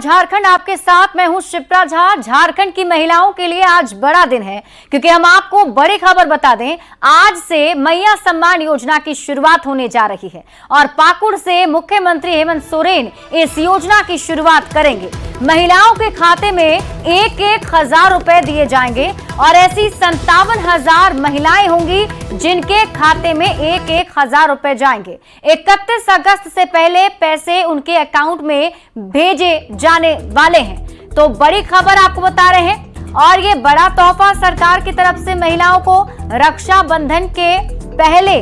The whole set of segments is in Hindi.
झारखंड आपके साथ, मैं हूं शिप्रा झा। झारखंड की महिलाओं के लिए आज बड़ा दिन है, क्योंकि हम आपको बड़ी खबर बता दें, आज से मैया सम्मान योजना की शुरुआत होने जा रही है और पाकुड़ से मुख्यमंत्री हेमंत सोरेन इस योजना की शुरुआत करेंगे। महिलाओं के खाते में 1,000 रुपए दिए जाएंगे और ऐसी 57,000 महिलाएं होंगी जिनके खाते में 1,000 रुपए जाएंगे। 31 अगस्त से पहले पैसे उनके अकाउंट में भेजे जाने वाले हैं। तो बड़ी खबर आपको बता रहे हैं और ये बड़ा तोहफा सरकार की तरफ से महिलाओं को रक्षाबंधन के पहले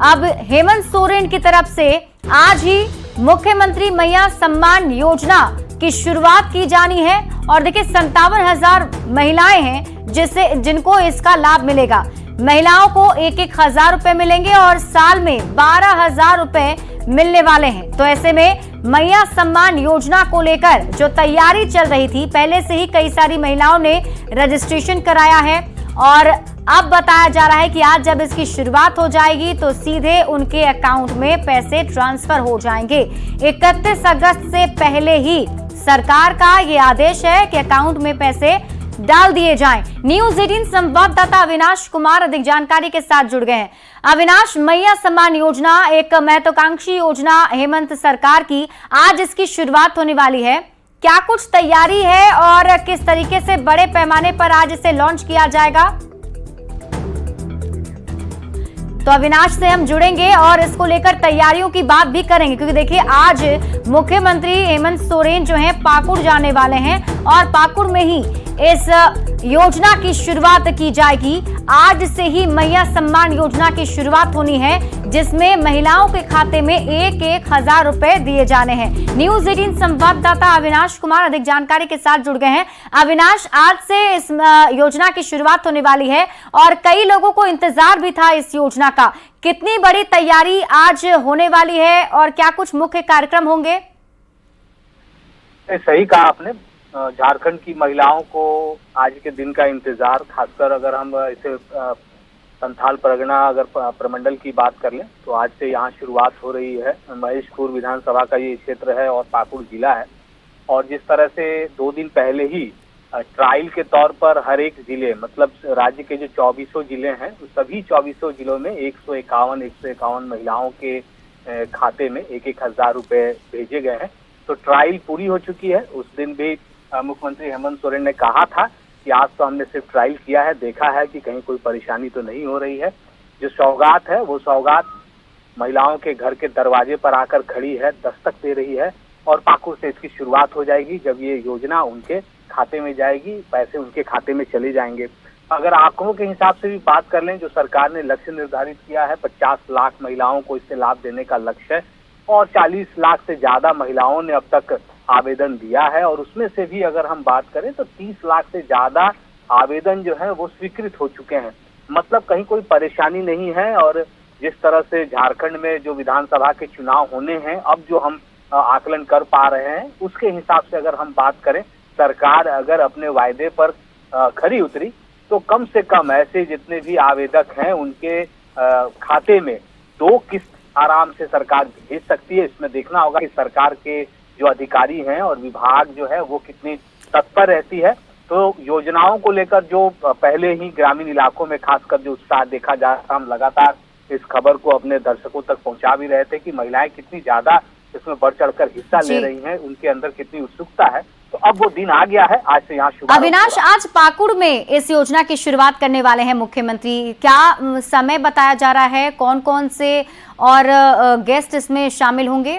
अब हेमंत सोरेन की तरफ से आज ही मुख्यमंत्री मैया सम्मान योजना की शुरुआत की जानी है। और देखिए 57,000 महिलाएं हैं जिनको इसका लाभ मिलेगा। महिलाओं को 1,000 रुपए मिलेंगे और साल में 12,000 रुपए मिलने वाले हैं। तो ऐसे में मैया सम्मान योजना को लेकर जो तैयारी चल रही थी, पहले से ही कई सारी महिलाओं ने रजिस्ट्रेशन कराया है और अब बताया जा रहा है कि आज जब इसकी शुरुआत हो जाएगी तो सीधे उनके अकाउंट में पैसे ट्रांसफर हो जाएंगे। 31 अगस्त से पहले ही सरकार का ये आदेश है कि अकाउंट में पैसे डाल दिए जाएं। न्यूज़ 18 संवाददाता अविनाश कुमार अधिक जानकारी के साथ जुड़ गए हैं। अविनाश, मैया सम्मान योजना एक महत्वाकांक्षी योजना हेमंत सरकार की, आज इसकी शुरुआत होने वाली है। क्या कुछ तैयारी है और किस तरीके से बड़े पैमाने पर आज इसे लॉन्च किया जाएगा? तो अविनाश से हम जुड़ेंगे और इसको लेकर तैयारियों की बात भी करेंगे, क्योंकि देखिए आज मुख्यमंत्री हेमंत सोरेन जो हैं पाकुड़ जाने वाले हैं और पाकुड़ में ही इस योजना की शुरुआत की जाएगी। आज से ही मैया सम्मान योजना की शुरुआत होनी है, जिसमें महिलाओं के खाते में 1,000 रुपए दिए जाने हैं। न्यूज़ 18 संवाददाता अविनाश कुमार अधिक जानकारी के साथ जुड़ गए हैं। अविनाश, आज से इस योजना की शुरुआत होने वाली है और कई लोगों को इंतजार भी था इस योजना का। कितनी बड़ी तैयारी आज होने वाली है और क्या कुछ मुख्य कार्यक्रम होंगे? सही कहा आपने। झारखंड की महिलाओं को आज के दिन का इंतजार, खासकर अगर हम इसे संथाल परगना अगर प्रमंडल की बात कर लें तो आज से यहाँ शुरुआत हो रही है। महेशपुर विधानसभा का ये क्षेत्र है और पाकुड़ जिला है। और जिस तरह से 2 दिन पहले ही ट्रायल के तौर पर हर एक जिले, मतलब राज्य के जो 24 जिले हैं, सभी 24 जिलों में 151 महिलाओं के खाते में 1,000 रुपए भेजे गए हैं। तो ट्रायल पूरी हो चुकी है। उस दिन भी मुख्यमंत्री हेमंत सोरेन ने कहा था कि आज तो हमने सिर्फ ट्रायल किया है, देखा है कि कहीं कोई परेशानी तो नहीं हो रही है। जो सौगात है वो सौगात महिलाओं के घर के दरवाजे पर आकर खड़ी है, दस्तक दे रही है और पाकुड़ से इसकी शुरुआत हो जाएगी। जब ये योजना उनके खाते में जाएगी, पैसे उनके खाते में चले जाएंगे। अगर आंकड़ों के हिसाब से भी बात कर लें, जो सरकार ने लक्ष्य निर्धारित किया है, 50 लाख महिलाओं को इससे लाभ देने का लक्ष्य है और 40 लाख से ज्यादा महिलाओं ने अब तक आवेदन दिया है। और उसमें से भी अगर हम बात करें तो 30 लाख से ज्यादा आवेदन जो है वो स्वीकृत हो चुके हैं। मतलब कहीं कोई परेशानी नहीं है। और जिस तरह से झारखंड में जो विधानसभा के चुनाव होने हैं, अब जो हम आकलन कर पा रहे हैं, उसके हिसाब से अगर हम बात करें, सरकार अगर अपने वायदे पर खरी उतरी तो कम से कम ऐसे जितने भी आवेदक हैं उनके खाते में 2 किस्त आराम से सरकार भेज सकती है। इसमें देखना होगा कि सरकार के जो अधिकारी हैं और विभाग जो है वो कितनी तत्पर रहती है। तो योजनाओं को लेकर जो पहले ही ग्रामीण इलाकों में खासकर जो उत्साह देखा जा रहा, हम लगातार इस खबर को अपने दर्शकों तक पहुंचा भी रहे थे कि महिलाएं कितनी ज्यादा इसमें बढ़ चढ़कर हिस्सा ले रही हैं, उनके अंदर कितनी उत्सुकता है। तो अब वो दिन आ गया है, आज से यहाँ शुरुआत। अविनाश, आज पाकुड़ में इस योजना की शुरुआत करने वाले हैं मुख्यमंत्री। क्या समय बताया जा रहा है, कौन कौन से और गेस्ट इसमें शामिल होंगे?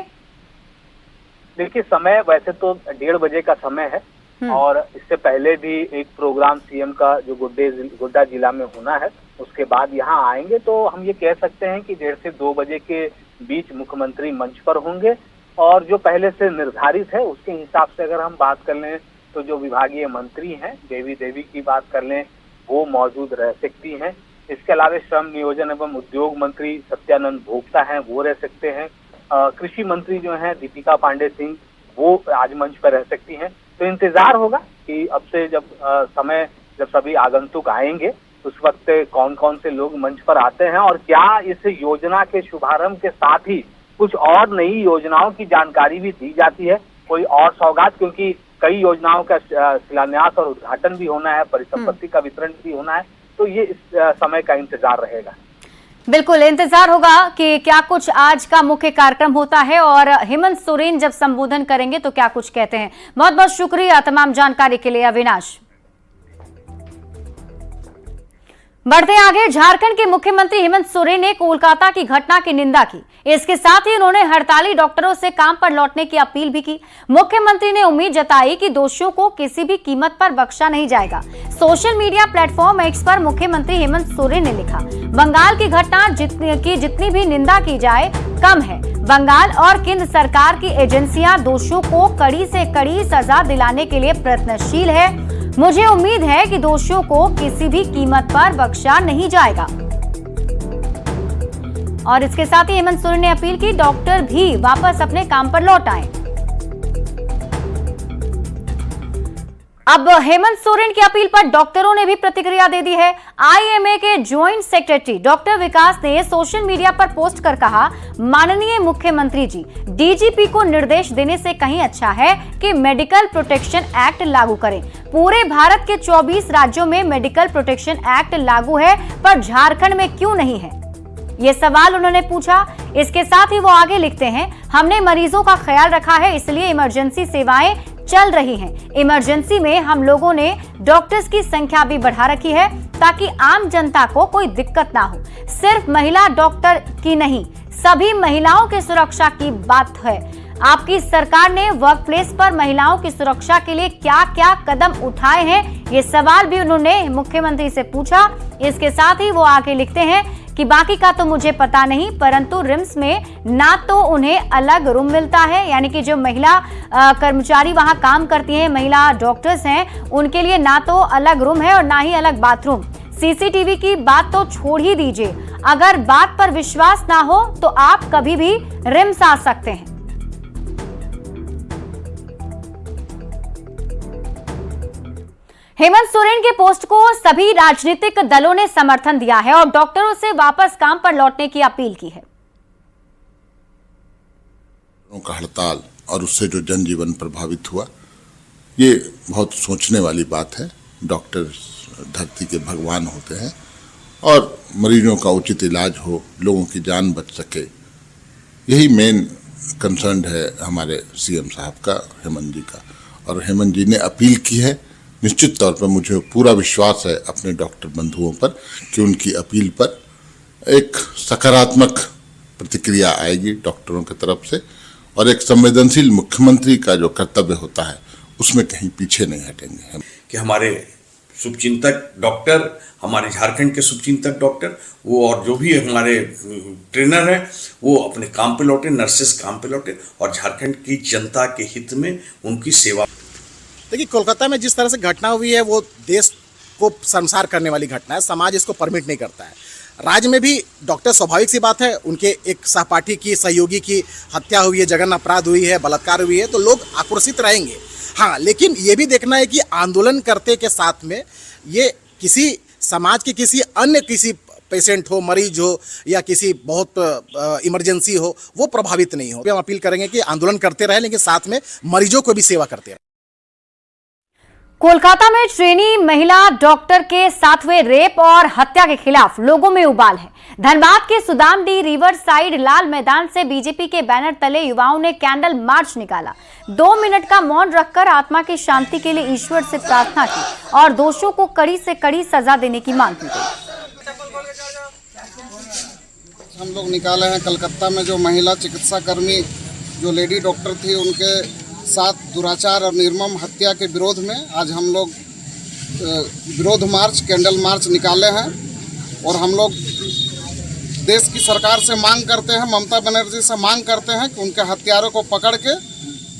देखिए, समय वैसे तो 1:30 बजे का समय है और इससे पहले भी एक प्रोग्राम सीएम का जो गोड्डा जिला में होना है, उसके बाद यहाँ आएंगे। तो हम ये कह सकते हैं कि 1:30 से 2 बजे के बीच मुख्यमंत्री मंच पर होंगे। और जो पहले से निर्धारित है उसके हिसाब से अगर हम बात कर लें तो जो विभागीय मंत्री हैं, देवी की बात कर लें, वो मौजूद रह सकती हैं। इसके अलावा श्रम नियोजन एवं उद्योग मंत्री सत्यानंद भोक्ता हैं, वो रह सकते हैं। कृषि मंत्री जो हैं दीपिका पांडे सिंह, वो आज मंच पर रह सकती हैं। तो इंतजार होगा कि अब से जब सभी आगंतुक आएंगे उस वक्त कौन कौन से लोग मंच पर आते हैं और क्या इस योजना के शुभारंभ के साथ ही कुछ और नई योजनाओं की जानकारी भी दी जाती है। कोई और सौगात, क्योंकि कई योजनाओं का शिलान्यास और उद्घाटन भी होना है, परिसंपत्ति का वितरण भी होना है, तो ये इस समय का इंतजार रहेगा। बिल्कुल इंतजार होगा कि क्या कुछ आज का मुख्य कार्यक्रम होता है और हेमंत सोरेन जब संबोधन करेंगे तो क्या कुछ कहते हैं। बहुत बहुत शुक्रिया तमाम जानकारी के लिए अविनाश। बढ़ते आगे, झारखंड के मुख्यमंत्री हेमंत सोरेन ने कोलकाता की घटना की निंदा की। इसके साथ ही उन्होंने हड़ताली डॉक्टरों से काम पर लौटने की अपील भी की। मुख्यमंत्री ने उम्मीद जताई कि दोषियों को किसी भी कीमत पर बख्शा नहीं जाएगा। सोशल मीडिया प्लेटफॉर्म एक्स पर मुख्यमंत्री हेमंत सोरेन ने लिखा, बंगाल की घटना जितनी भी निंदा की जाए कम है। बंगाल और केंद्र सरकार की एजेंसियां दोषियों को कड़ी से कड़ी सजा दिलाने के लिए प्रयत्नशील है। मुझे उम्मीद है कि दोषियों को किसी भी कीमत पर बख्शा नहीं जाएगा। और इसके साथ ही हेमंत सोरेन ने अपील की, डॉक्टर भी वापस अपने काम पर लौट आए। अब हेमंत सोरेन की अपील पर डॉक्टरों ने भी प्रतिक्रिया दे दी है। आईएमए के ज्वाइंट सेक्रेटरी डॉक्टर विकास ने सोशल मीडिया पर पोस्ट कर कहा, माननीय मुख्यमंत्री जी, डीजीपी को निर्देश देने से कहीं अच्छा है कि मेडिकल प्रोटेक्शन एक्ट लागू करें। पूरे भारत के 24 राज्यों में मेडिकल प्रोटेक्शन एक्ट लागू है, पर झारखंड में क्यों नहीं है? ये सवाल उन्होंने पूछा। इसके साथ ही वो आगे लिखते हैं, हमने मरीजों का ख्याल रखा है, इसलिए इमरजेंसी सेवाएं चल रही हैं। इमरजेंसी में हम लोगों ने डॉक्टर्स की संख्या भी बढ़ा रखी है ताकि आम जनता को कोई दिक्कत ना हो। सिर्फ महिला डॉक्टर की नहीं, सभी महिलाओं की सुरक्षा की बात है। आपकी सरकार ने वर्क प्लेस पर महिलाओं की सुरक्षा के लिए क्या क्या कदम उठाए हैं, ये सवाल भी उन्होंने मुख्यमंत्री से पूछा। इसके साथ ही वो आगे लिखते हैं कि बाकी का तो मुझे पता नहीं, परंतु रिम्स में ना तो उन्हें अलग रूम मिलता है, यानी कि जो महिला कर्मचारी वहां काम करती हैं, महिला डॉक्टर्स हैं, उनके लिए ना तो अलग रूम है और ना ही अलग बाथरूम। सीसीटीवी की बात तो छोड़ ही दीजिए, अगर बात पर विश्वास ना हो तो आप कभी भी रिम्स आ सकते हैं। हेमंत सोरेन के पोस्ट को सभी राजनीतिक दलों ने समर्थन दिया है और डॉक्टरों से वापस काम पर लौटने की अपील की है। का हड़ताल और उससे जो जनजीवन प्रभावित हुआ, ये बहुत सोचने वाली बात है। डॉक्टर धरती के भगवान होते हैं और मरीजों का उचित इलाज हो, लोगों की जान बच सके, यही मेन कंसर्न है हमारे सीएम साहब का, हेमंत जी का। और हेमंत जी ने अपील की है। निश्चित तौर पर मुझे पूरा विश्वास है अपने डॉक्टर बंधुओं पर कि उनकी अपील पर एक सकारात्मक प्रतिक्रिया आएगी डॉक्टरों की तरफ से, और एक संवेदनशील मुख्यमंत्री का जो कर्तव्य होता है उसमें कहीं पीछे नहीं हटेंगे। कि हमारे शुभचिंतक डॉक्टर, हमारे झारखंड के शुभचिंतक डॉक्टर, वो और जो भी हमारे ट्रेनर हैं, वो अपने काम पे लौटे, नर्सेस काम पे लौटे और झारखंड की जनता के हित में उनकी सेवा। देखिए, कोलकाता में जिस तरह से घटना हुई है वो देश को शर्मसार करने वाली घटना है। समाज इसको परमिट नहीं करता है। राज्य में भी डॉक्टर, स्वाभाविक सी बात है, उनके एक सहपाठी की, सहयोगी की हत्या हुई है, जघन्य अपराध हुई है, बलात्कार हुई है, तो लोग आक्रोशित रहेंगे। हाँ, लेकिन ये भी देखना है कि आंदोलन करते के साथ में ये किसी समाज के किसी पेशेंट हो, मरीज हो या किसी बहुत इमरजेंसी हो, वो प्रभावित नहीं हो। हम अपील करेंगे कि आंदोलन करते रहे लेकिन साथ में मरीजों को भी सेवा करते रहे। कोलकाता में ट्रेनी महिला डॉक्टर के साथ हुए रेप और हत्या के खिलाफ लोगों में उबाल है। धनबाद के सुदामडी रिवर साइड लाल मैदान से बीजेपी के बैनर तले युवाओं ने कैंडल मार्च निकाला। 2 मिनट का मौन रखकर आत्मा की शांति के लिए ईश्वर से प्रार्थना की और दोषियों को कड़ी से कड़ी सजा देने की मांग की गई। हम लोग निकाले हैं कलकत्ता में जो महिला चिकित्सा कर्मी, जो लेडी डॉक्टर थी, उनके साथ दुराचार और निर्मम हत्या के विरोध में आज हम लोग विरोध मार्च, कैंडल मार्च निकाले हैं। और हम लोग देश की सरकार से मांग करते हैं, ममता बनर्जी से मांग करते हैं कि उनके हत्यारों को पकड़ के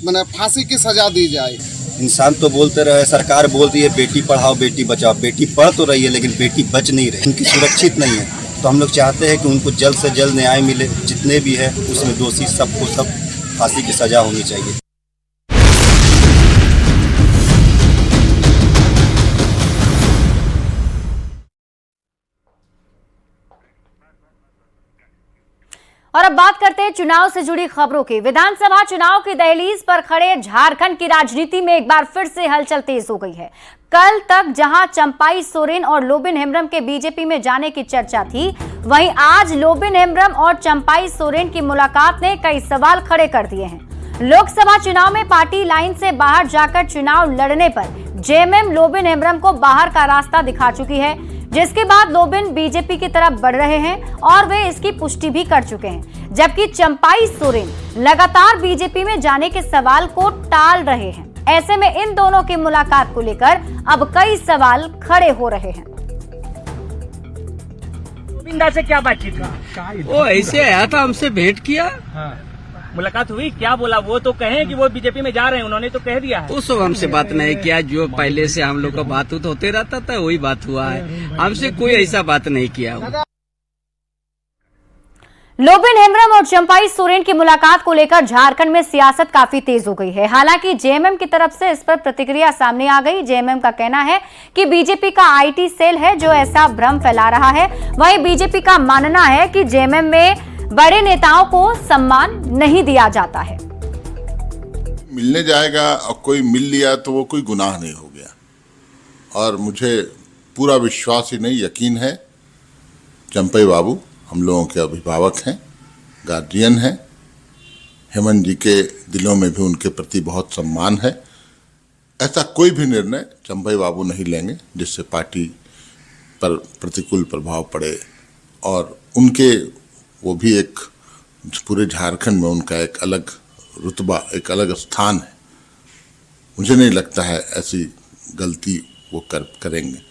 मैंने फांसी की सजा दी जाए। इंसान तो बोलते रहे, सरकार बोल रही है बेटी पढ़ाओ बेटी बचाओ, बेटी पढ़ तो रही है लेकिन बेटी बच नहीं रही, उनकी सुरक्षित नहीं है। तो हम लोग चाहते हैं कि उनको जल्द से जल्द न्याय मिले, जितने भी है उसमें दोषी सबको सब फांसी की सजा होनी चाहिए। और अब बात करते हैं चुनाव से जुड़ी खबरों की। विधानसभा चुनाव की दहलीज पर खड़े झारखंड की राजनीति में एक बार फिर से हलचल तेज हो गई है। कल तक जहां चंपाई सोरेन और लोबिन हेम्ब्रम के बीजेपी में जाने की चर्चा थी, वहीं आज लोबिन हेम्ब्रम और चंपाई सोरेन की मुलाकात ने कई सवाल खड़े कर दिए हैं। लोकसभा चुनाव में पार्टी लाइन से बाहर जाकर चुनाव लड़ने पर जेएमएम लोबिन हेम्ब्रम को बाहर का रास्ता दिखा चुकी है, जिसके बाद लोबिन बीजेपी की तरफ बढ़ रहे हैं और वे इसकी पुष्टि भी कर चुके हैं, जबकि चंपाई सोरेन लगातार बीजेपी में जाने के सवाल को टाल रहे हैं। ऐसे में इन दोनों की मुलाकात को लेकर अब कई सवाल खड़े हो रहे हैं। बिंदा से क्या बातचीत हुई? वो ऐसे आया था, हमसे भेंट किया। हाँ। मुलाकात हुई, क्या बोला? वो तो कहे कि वो बीजेपी में जा रहे हैं, उन्होंने तो कह दिया है। वो सब हमसे बात नहीं किया, जो पहले से हम लोग का बात होते रहता था वही बात हुआ है, हमसे कोई ऐसा बात नहीं किया। लोबिन हेम्ब्रम और चंपाई सोरेन की मुलाकात को लेकर झारखंड में सियासत काफी तेज हो गई है। हालांकि जेएमएम की तरफ से इस पर प्रतिक्रिया सामने आ गई। जेएमएम का कहना है कि बीजेपी का आईटी सेल है जो ऐसा भ्रम फैला रहा है। वहीं बीजेपी का मानना है कि जेएमएम में बड़े नेताओं को सम्मान नहीं दिया जाता है। मिलने जाएगा और कोई मिल लिया तो वो कोई गुनाह नहीं हो गया, और मुझे पूरा विश्वास ही नहीं, यकीन है चंपाई बाबू हम लोगों के अभिभावक हैं, गार्जियन हैं। हेमंत जी के दिलों में भी उनके प्रति बहुत सम्मान है। ऐसा कोई भी निर्णय चंपाई बाबू नहीं लेंगे जिससे पार्टी पर प्रतिकूल प्रभाव पड़े, और उनके वो भी एक पूरे झारखंड में उनका एक अलग रुतबा, एक अलग स्थान है। मुझे नहीं लगता है ऐसी गलती वो करेंगे।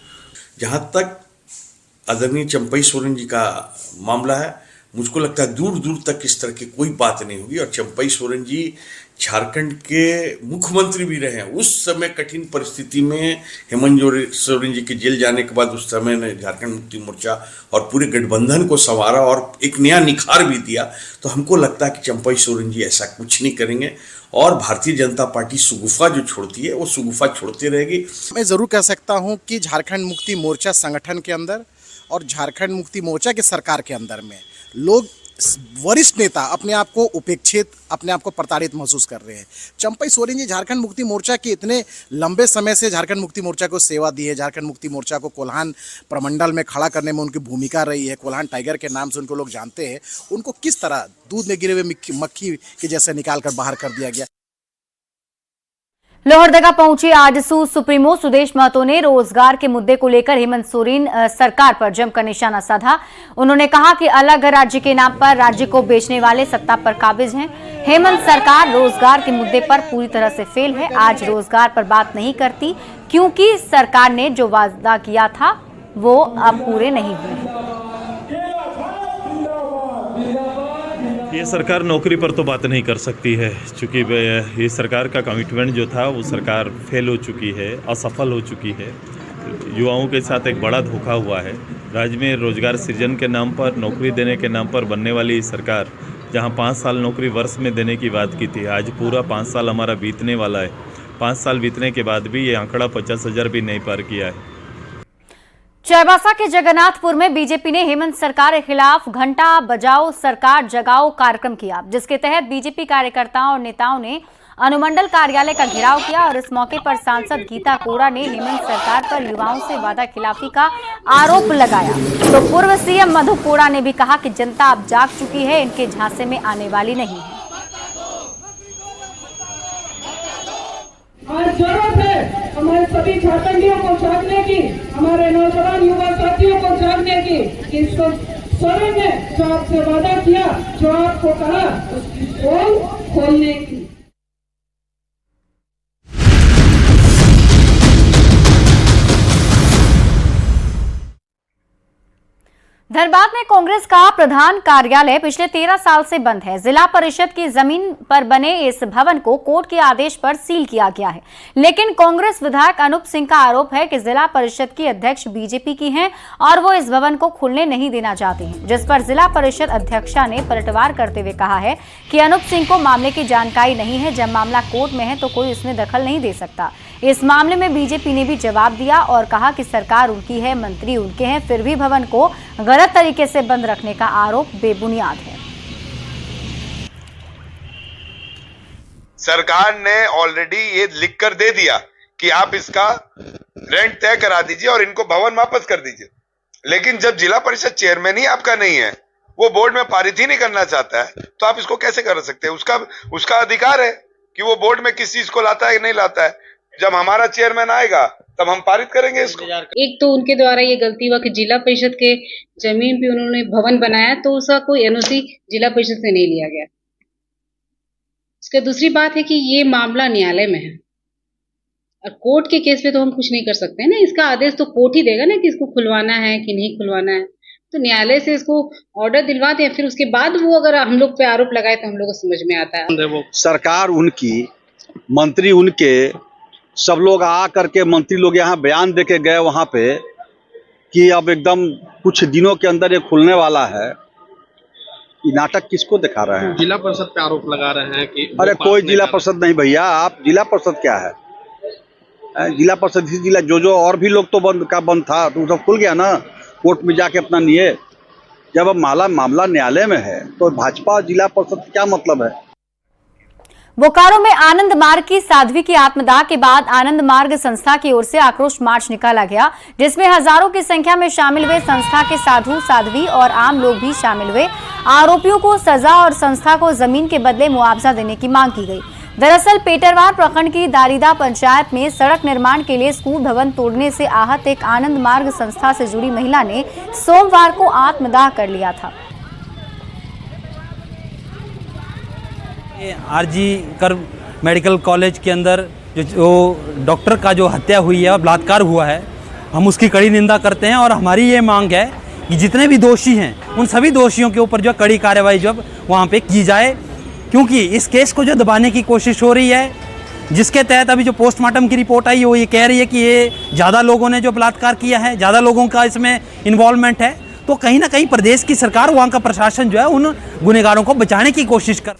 जहाँ तक आदरणीय चंपाई सोरेन जी का मामला है, मुझको लगता है दूर दूर तक इस तरह की कोई बात नहीं होगी। और चंपाई सोरेन जी झारखंड के मुख्यमंत्री भी रहे हैं। उस समय कठिन परिस्थिति में हेमंत सोरेन जी के जेल जाने के बाद उस समय ने झारखंड मुक्ति मोर्चा और पूरे गठबंधन को संवारा और एक नया निखार भी दिया। तो हमको लगता है कि चंपाई सोरेन जी ऐसा कुछ नहीं करेंगे, और भारतीय जनता पार्टी सुगुफा जो छोड़ती है वो सुगुफा छोड़ती रहेगी। मैं ज़रूर कह सकता हूं कि झारखंड मुक्ति मोर्चा संगठन के अंदर और झारखंड मुक्ति मोर्चा की सरकार के अंदर में लोग, वरिष्ठ नेता अपने आप को उपेक्षित, अपने आप को प्रताड़ित महसूस कर रहे हैं। चंपाई सोरेन जी झारखंड मुक्ति मोर्चा की इतने लंबे समय से झारखंड मुक्ति मोर्चा को सेवा दी है। झारखंड मुक्ति मोर्चा को कोल्हान प्रमंडल में खड़ा करने में उनकी भूमिका रही है। कोल्हान टाइगर के नाम से उनको लोग जानते हैं। उनको किस तरह दूध में गिरे हुए मक्खी के जैसे निकाल कर बाहर कर दिया गया। लोहरदगा पहुंचे आजसू सुप्रीमो सुदेश महतो ने रोजगार के मुद्दे को लेकर हेमंत सोरेन सरकार पर जमकर निशाना साधा। उन्होंने कहा कि अलग राज्य के नाम पर राज्य को बेचने वाले सत्ता पर काबिज हैं। हेमंत सरकार रोजगार के मुद्दे पर पूरी तरह से फेल है। आज रोजगार पर बात नहीं करती क्योंकि सरकार ने जो वादा किया था वो अब पूरे नहीं हुए हैं। ये सरकार नौकरी पर तो बात नहीं कर सकती है, क्योंकि ये सरकार का कमिटमेंट जो था वो सरकार फेल हो चुकी है, असफल हो चुकी है। युवाओं के साथ एक बड़ा धोखा हुआ है। राज्य में रोजगार सृजन के नाम पर, नौकरी देने के नाम पर बनने वाली सरकार, जहां 5 साल नौकरी वर्ष में देने की बात की थी, आज पूरा 5 साल हमारा बीतने वाला है। 5 साल बीतने के बाद भी ये आंकड़ा 50,000 भी नहीं पार किया है। चाईबासा के जगन्नाथपुर में बीजेपी ने हेमंत सरकार के खिलाफ घंटा बजाओ सरकार जगाओ कार्यक्रम किया, जिसके तहत बीजेपी कार्यकर्ताओं और नेताओं ने अनुमंडल कार्यालय का घेराव किया। और इस मौके पर सांसद गीता कोड़ा ने हेमंत सरकार पर युवाओं से वादा खिलाफी का आरोप लगाया। तो पूर्व सीएम मधु कोड़ा ने भी कहा कि जनता अब जाग चुकी है, इनके झांसे में आने वाली नहीं है। आज जरूरत है हमारे सभी झारखंडियों को जागने की, हमारे नौजवान युवा साथियों को जागने की कि सोरेन ने जो आपसे वादा किया, जो आपको कहा, उसकी पोल खोलने की। धनबाद में कांग्रेस का प्रधान कार्यालय पिछले 13 साल से बंद है। जिला परिषद की जमीन पर बने इस भवन को कोर्ट के आदेश पर सील किया गया है, लेकिन कांग्रेस विधायक अनूप सिंह का आरोप है कि जिला परिषद की अध्यक्ष बीजेपी की हैं और वो इस भवन को खुलने नहीं देना चाहती हैं, जिस पर जिला परिषद अध्यक्षा ने पलटवार करते हुए कहा है कि अनूप सिंह को मामले की जानकारी नहीं है। जब मामला कोर्ट में है तो कोई उसमें दखल नहीं दे सकता। इस मामले में बीजेपी ने भी जवाब दिया और कहा कि सरकार उनकी है, मंत्री उनके हैं, फिर भी भवन को गलत तरीके से बंद रखने का आरोप बेबुनियाद है। सरकार ने ऑलरेडी ये लिख कर दे दिया कि आप इसका रेंट तय करा दीजिए और इनको भवन वापस कर दीजिए, लेकिन जब जिला परिषद चेयरमैन ही आपका नहीं है, वो बोर्ड में पारित ही नहीं करना चाहता है, तो आप इसको कैसे कर सकते हैं? उसका अधिकार है कि वो बोर्ड में किस चीज को लाता है कि नहीं लाता है। जब हमारा चेयरमैन आएगा तब हम पारित करेंगे इसको। एक तो उनके द्वारा ये गलती हुआ कि जिला परिषद के जमीन पे उन्होंने भवन बनाया, तो उसका कोई एनओसी जिला परिषद से नहीं लिया गया। उसके दूसरी बात है कि ये मामला न्यायालय में है और कोर्ट के केस पे तो हम कुछ नहीं कर सकते हैं ना, इसका आदेश तो कोर्ट ही देगा ना कि इसको खुलवाना है कि नहीं खुलवाना है। तो न्यायालय से इसको ऑर्डर दिलवा दें, फिर उसके बाद वो अगर हम लोग पे आरोप लगाए तो हम लोग को समझ में आता है। सरकार उनकी, मंत्री उनके, सब लोग आ करके मंत्री लोग यहाँ बयान देके गए वहाँ पे कि अब एकदम कुछ दिनों के अंदर ये खुलने वाला है। ये नाटक किसको दिखा रहे हैं? जिला परिषद पे आरोप लगा रहे हैं कि अरे कोई जिला परिषद नहीं भैया, आप जिला परिषद क्या है? जिला परिषद जिला जो और भी लोग तो बंद था, तो सब खुल गया ना, कोर्ट में जाके अपना लिए। जब अब मामला न्यायालय में है तो भाजपा जिला परिषद क्या मतलब है? बोकारो में आनंद मार्ग की साध्वी की आत्मदाह के बाद आनंद मार्ग संस्था की ओर से आक्रोश मार्च निकाला गया, जिसमें हजारों की संख्या में शामिल हुए संस्था के साधु साध्वी और आम लोग भी शामिल हुए। आरोपियों को सजा और संस्था को जमीन के बदले मुआवजा देने की मांग की गई। दरअसल पेटरवार प्रखंड की दारीदा पंचायत में सड़क निर्माण के लिए स्कूल भवन तोड़ने से आहत एक आनंद मार्ग संस्था से जुड़ी महिला ने सोमवार को आत्मदाह कर लिया था। आरजी कर मेडिकल कॉलेज के अंदर जो डॉक्टर का जो हत्या हुई है, बलात्कार हुआ है, हम उसकी कड़ी निंदा करते हैं और हमारी ये मांग है कि जितने भी दोषी हैं उन सभी दोषियों के ऊपर जो कड़ी कार्रवाई जब वहाँ पे की जाए, क्योंकि इस केस को जो दबाने की कोशिश हो रही है, जिसके तहत अभी जो पोस्टमार्टम की रिपोर्ट आई है वो ये कह रही है कि ये ज़्यादा लोगों ने जो बलात्कार किया है, ज़्यादा लोगों का इसमें इन्वॉल्वमेंट है। तो कहीं ना कहीं प्रदेश की सरकार, वहाँ का प्रशासन जो है उन गुनहगारों को बचाने की कोशिश कर।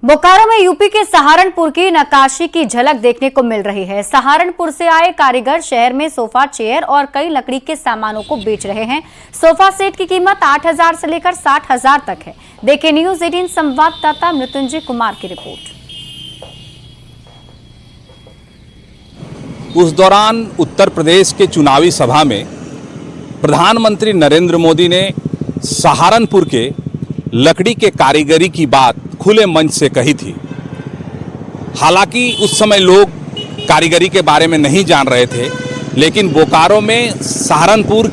बोकारो में यूपी के सहारनपुर की नक्काशी की झलक देखने को मिल रही है। सहारनपुर से आए कारीगर शहर में सोफा, चेयर और कई लकड़ी के सामानों को बेच रहे हैं। सोफा सेट की कीमत 8,000 से लेकर 60,000 तक है। देखिए न्यूज़ 18 संवाददाता मृत्युंजय कुमार की रिपोर्ट। उस दौरान उत्तर प्रदेश के चुनावी सभा में प्रधानमंत्री नरेंद्र मोदी ने सहारनपुर के लकड़ी के कारीगरी की बात खुले मंच से कही थी। हालांकि उस समय लोग कारीगरी के बारे में नहीं जान रहे थे, लेकिन बोकारो में सहारनपुर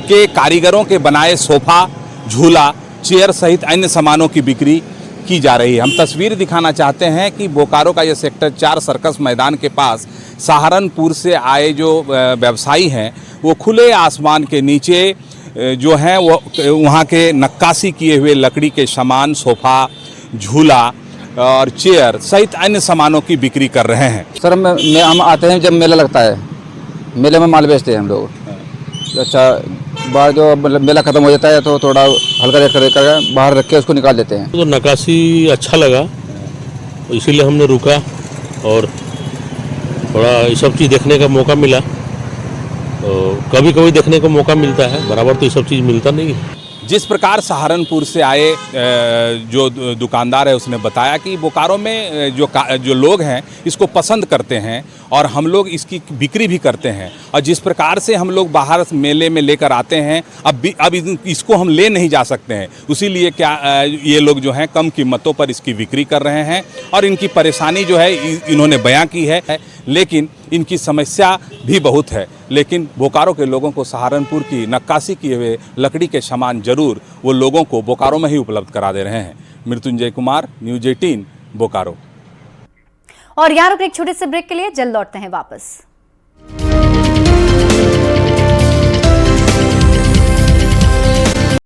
के कारीगरों के बनाए सोफा, झूला, चेयर सहित अन्य सामानों की बिक्री की जा रही है। हम तस्वीर दिखाना चाहते हैं कि बोकारो का यह सेक्टर 4 सर्कस मैदान के पास सहारनपुर से आए जो व्यवसायी हैं वो खुले आसमान के नीचे जो हैं वो वहाँ के नक्काशी किए हुए लकड़ी के सामान, सोफा, झूला और चेयर सहित अन्य सामानों की बिक्री कर रहे हैं। सर हम आते हैं जब मेला लगता है, मेले में माल बेचते हैं हम लोग। अच्छा बाद जो मेला ख़त्म हो जाता है तो थोड़ा हल्का रेट कर बाहर रख के उसको निकाल देते हैं। तो नक्काशी अच्छा लगा, इसीलिए हमने रुका और थोड़ा ये सब चीज़ देखने का मौका मिला। तो कभी कभी देखने का मौका मिलता है, बराबर तो ये सब चीज़ मिलता नहीं है। जिस प्रकार सहारनपुर से आए जो दुकानदार है उसने बताया कि बोकारो में जो लोग हैं इसको पसंद करते हैं और हम लोग इसकी बिक्री भी करते हैं, और जिस प्रकार से हम लोग बाहर मेले में लेकर आते हैं अब इसको हम ले नहीं जा सकते हैं, इसीलिए ये लोग जो हैं कम कीमतों पर इसकी बिक्री कर रहे हैं और इनकी परेशानी जो है इन्होंने बयां की है, लेकिन इनकी समस्या भी बहुत है। लेकिन बोकारो के लोगों को सहारनपुर की नक्काशी किए हुए लकड़ी के सामान जरूर वो लोगों को बोकारो में ही उपलब्ध करा दे रहे हैं। मृत्युंजय कुमार, न्यूज़ 18 बोकारो। और यहाँ रुक एक छोटे से ब्रेक के लिए, जल्द लौटते हैं वापस।